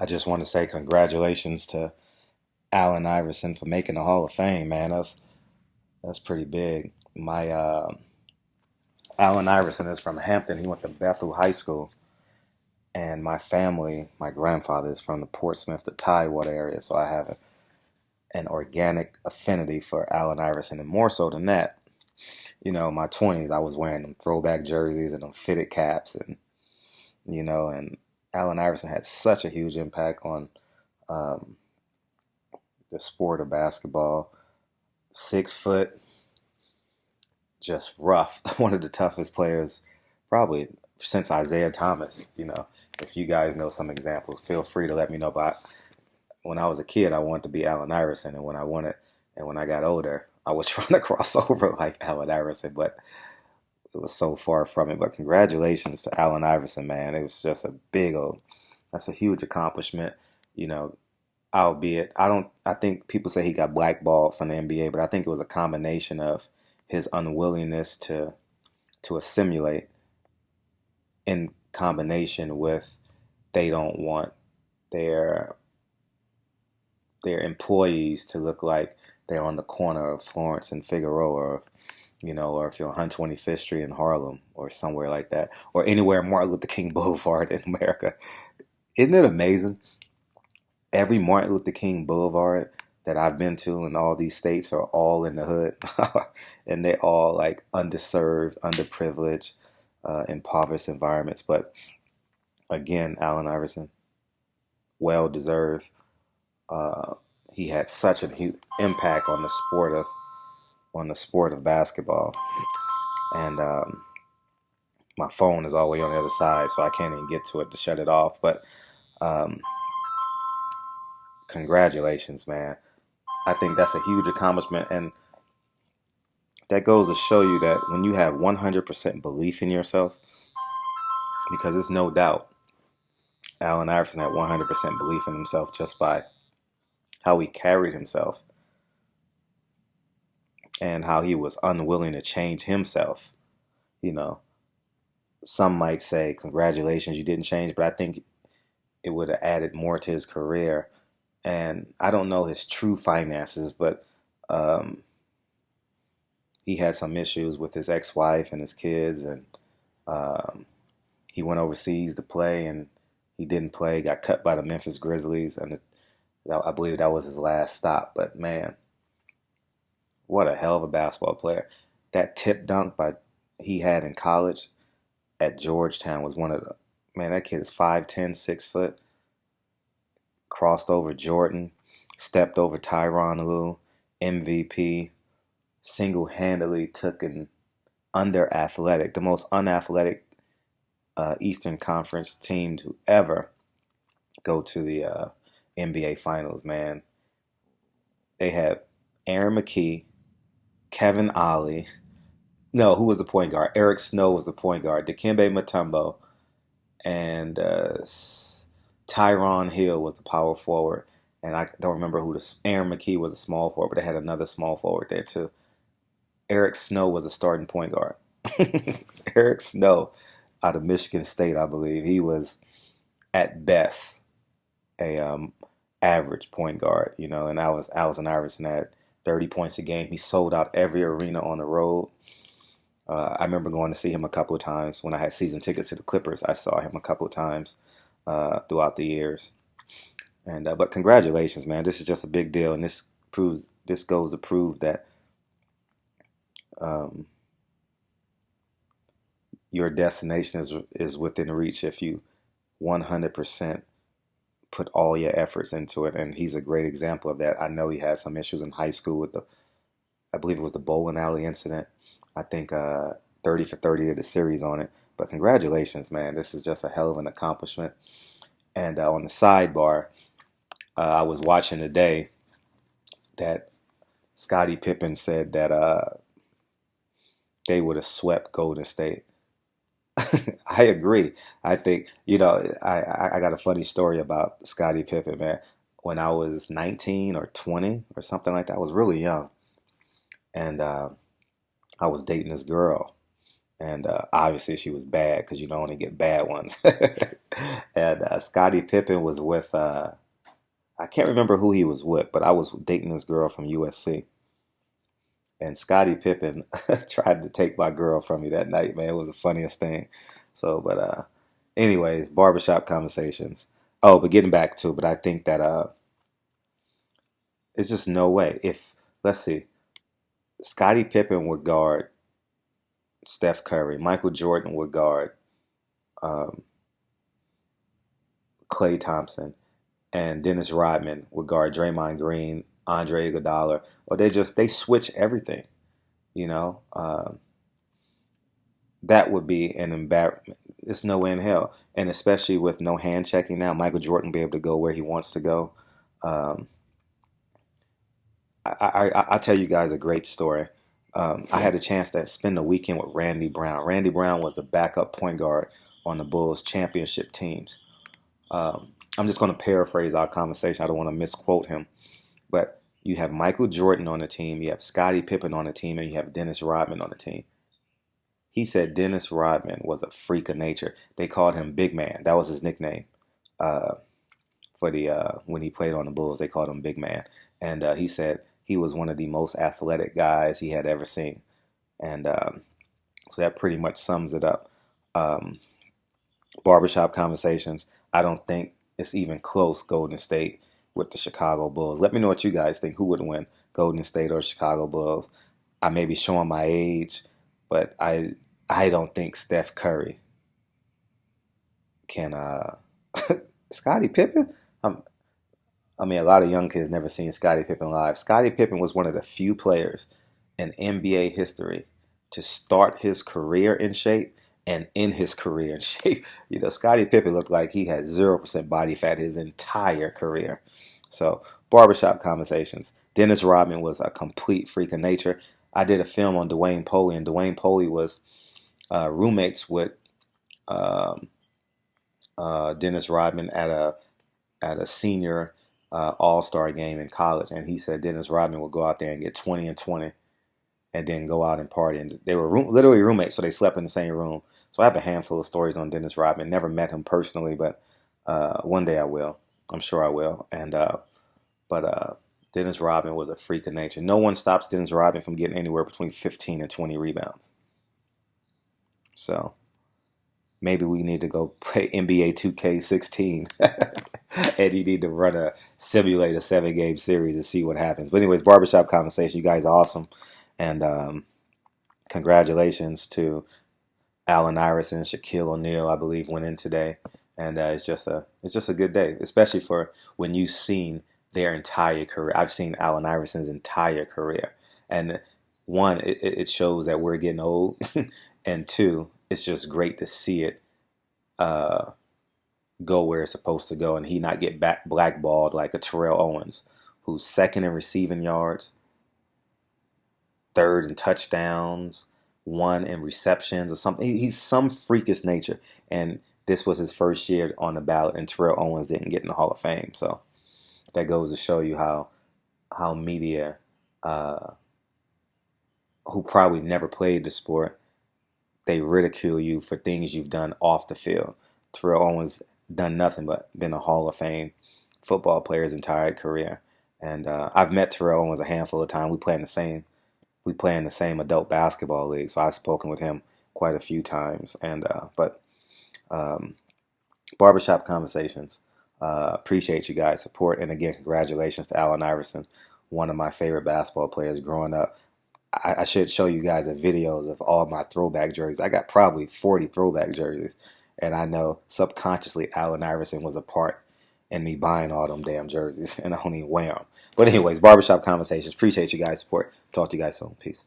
I just want to say congratulations to Allen Iverson for making the Hall of Fame, man. That's pretty big. My Allen Iverson is from Hampton. He went to Bethel High School, and my family, my grandfather is from the Portsmouth to Tidewater area, so I have an organic affinity for Allen Iverson, and more so than that, my 20s, I was wearing them throwback jerseys and them fitted caps, and Allen Iverson had such a huge impact on um, the sport of basketball. 6 foot, just rough. One of the toughest players, probably since Isaiah Thomas. If you guys know some examples, feel free to let me know. But when I was a kid, I wanted to be Allen Iverson, and when I got older, I was trying to cross over like Allen Iverson, but it was so far from it. But congratulations to Allen Iverson, man. It was just a big old, that's a huge accomplishment. You know, albeit I think people say he got blackballed from the NBA, but I think it was a combination of his unwillingness to assimilate in combination with they don't want their their employees to look like they're on the corner of Florence and Figueroa, or if you're on 125th Street in Harlem or somewhere like that, or anywhere Martin Luther King Boulevard in America. Isn't it amazing? Every Martin Luther King Boulevard that I've been to in all these states are all in the hood, and they're all like underserved, underprivileged, impoverished environments. But again, Allen Iverson, well deserved. Uh, he had such a huge impact on the sport of basketball, and my phone is all the way on the other side, so I can't even get to it to shut it off. But um, congratulations, man. I think that's a huge accomplishment, and that goes to show you that when you have 100% belief in yourself, because it's no doubt Allen Iverson had 100% belief in himself just by how he carried himself and how he was unwilling to change himself. You know, some might say, congratulations, you didn't change, but I think it would have added more to his career. And I don't know his true finances, but um, he had some issues with his ex-wife and his kids, and um, he went overseas to play, and he didn't play. Got cut by the Memphis Grizzlies, and I believe that was his last stop. But man, what a hell of a basketball player! That tip dunk by he had in college at Georgetown was one of the man. That kid is 5'10", 6 foot. Crossed over Jordan, stepped over Tyronn Lue, MVP, single-handedly took an under-athletic, the most unathletic Eastern Conference team to ever go to the NBA Finals, man. They had Aaron McKee, Kevin Ollie. No, who was the point guard? Eric Snow was the point guard. Dikembe Mutombo and Tyron Hill was the power forward. And I don't remember who Aaron McKee was a small forward, but they had another small forward there too. Eric Snow was a starting point guard. Eric Snow out of Michigan State, I believe. He was at best a average point guard, and Allen Iverson had 30 points a game. He sold out every arena on the road. I remember going to see him a couple of times when I had season tickets to the Clippers. I saw him a couple of times throughout the years. And but congratulations, man! This is just a big deal, and this goes to prove that um, your destination is within reach if you 100% put all your efforts into it. And he's a great example of that. I know he had some issues in high school with I believe it was the bowling alley incident. I think 30 for 30 did a series on it. But congratulations, man. This is just a hell of an accomplishment. And on the sidebar, I was watching today that Scottie Pippen said that they would have swept Golden State. I agree. I think, I got a funny story about Scottie Pippen, man. When I was 19 or 20 or something like that, I was really young. And I was dating this girl. and obviously she was bad because you don't only get bad ones. And Scottie Pippen was with I can't remember who he was with, but I was dating this girl from USC, and Scottie Pippen tried to take my girl from me that night. Man, it was the funniest thing. So, but anyways, barbershop conversations. Oh, but getting back to it, but I think that it's just no way. If let's see, Scottie Pippen would guard Steph Curry, Michael Jordan would guard um, Klay Thompson, and Dennis Rodman would guard Draymond Green, Andre Iguodala, or they switch everything. You know, that would be an embarrassment. It's no way in hell, and especially with no hand checking now, Michael Jordan will be able to go where he wants to go. Um, I'll tell you guys a great story. I had a chance to spend the weekend with Randy Brown. Randy Brown was the backup point guard on the Bulls championship teams. I'm just going to paraphrase our conversation. I don't want to misquote him. But you have Michael Jordan on the team, you have Scottie Pippen on the team, and you have Dennis Rodman on the team. He said Dennis Rodman was a freak of nature. They called him Big Man. That was his nickname. Uh, for the when he played on the Bulls, they called him Big Man. And he said he was one of the most athletic guys he had ever seen. And so that pretty much sums it up. Um, Barbershop conversations. I don't think it's even close, Golden State with the Chicago Bulls. Let me know what you guys think. Who would win, Golden State or Chicago Bulls? I may be showing my age, but I don't think Steph Curry can Scottie Pippen? Um, I mean, a lot of young kids never seen Scottie Pippen live. Scottie Pippen was one of the few players in NBA history to start his career in shape and end his career in shape. You know, Scottie Pippen looked like he had 0% body fat his entire career. So, barbershop conversations. Dennis Rodman was a complete freak of nature. I did a film on Dwayne Poley, and Dwayne Poley was roommates with um, Dennis Rodman at a senior All-Star game in college, and he said Dennis Rodman would go out there and get 20 and 20 and then go out and party. And they were literally roommates, so they slept in the same room. So I have a handful of stories on Dennis Rodman. Never met him personally, but one day I will. I'm sure I will. And but Dennis Rodman was a freak of nature. No one stops Dennis Rodman from getting anywhere between 15 and 20 rebounds. So maybe we need to go play NBA 2K16 and you need to run a simulate a 7-game series and see what happens. But anyways, barbershop conversation. You guys are awesome. And congratulations to Allen Iverson, Shaquille O'Neal, I believe, went in today. And it's just a good day, especially for when you've seen their entire career. I've seen Allen Iverson's entire career. And one, it shows that we're getting old. And two, it's just great to see it go where it's supposed to go and he not get blackballed like a Terrell Owens, who's second in receiving yards, third in touchdowns, one in receptions or something. He's some freakish nature. And this was his first year on the ballot, and Terrell Owens didn't get in the Hall of Fame. So that goes to show you how media, who probably never played the sport, they ridicule you for things you've done off the field. Terrell Owens done nothing but been a Hall of Fame football player his entire career. And I've met Terrell Owens a handful of times. We play in the same adult basketball league, so I've spoken with him quite a few times. And but barbershop conversations. Appreciate you guys' support, and again, congratulations to Allen Iverson, one of my favorite basketball players growing up. I should show you guys the videos of all my throwback jerseys. I got probably 40 throwback jerseys, and I know subconsciously Allen Iverson was a part in me buying all them damn jerseys, and I don't even wear them. But anyways, barbershop conversations. Appreciate you guys' support. Talk to you guys soon. Peace.